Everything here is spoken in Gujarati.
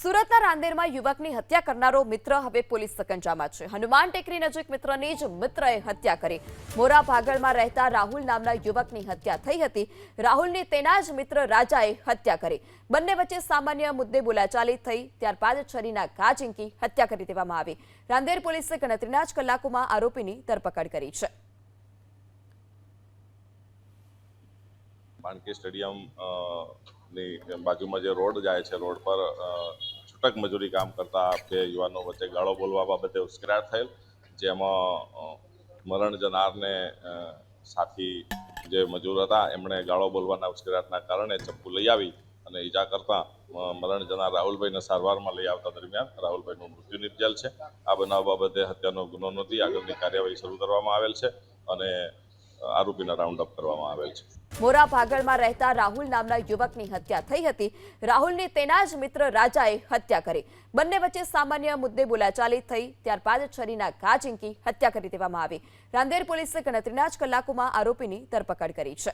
સુરતના રાંદેરમાં યુવકની હત્યા કરનારો મિત્ર હવે પોલીસ સકંજામાં છે। હનુમાન ટેકરી નજીક મિત્રની જ મિત્રએ હત્યા કરી। મોરા ભાગળમાં રહેતા રાહુલ નામના યુવકની હત્યા થઈ હતી। રાહુલની તેના જ મિત્ર રાજાએ હત્યા કરી। બંને વચ્ચે સામાન્ય મુદ્દે બોલાચાલી થઈ, ત્યારબાદ છરીના ઘા ઝીંકી હત્યા કરી દેવામાં આવી। રાંદેર પોલીસે ગણતરીના જ કલાકોમાં આરોપીની ધરપકડ કરી છે। मानकी स्टेडियम बाजू में जो रोड जाए छे, रोड पर छूटक मजूरी काम करता બે યુવાનો વચ્ચે ગાળો બોલવા બાબતે ઉશ્કેરાટ થયેલ, જેમાં મરણ જનારને સાથી જે મજૂર હતા એમણે ગાળો બોલવાના ઉશ્કેરાટના કારણે ચપ્પુ લઈ આવી અને ઈજા કરતા મરણ જનાર રાહુલભાઈને સારવારમાં લઈ આવતા દરમિયાન રાહુલભાઈનું મૃત્યુ નિપજેલ છે। આ બનાવ બાબતે હત્યાનો ગુનો નોંધી આગળની કાર્યવાહી શરૂ કરવામાં આવેલ છે અને આરોપીને રાઉન્ડ અપ કરવામાં આવેલ છે। મોરા ભાગળમાં રહેતા રાહુલ નામના યુવકની હત્યા થઈ હતી। રાહુલની તેના જ મિત્ર રાજાએ હત્યા કરી। બંને વચ્ચે સામાન્ય મુદ્દે બોલાચાલી થઈ, ત્યારબાદ છરીના ઘા ઝીંકી હત્યા કરી દેવામાં આવી। રાંદેર પોલીસે ગણતરીના જ કલાકોમાં આરોપીની ધરપકડ કરી છે।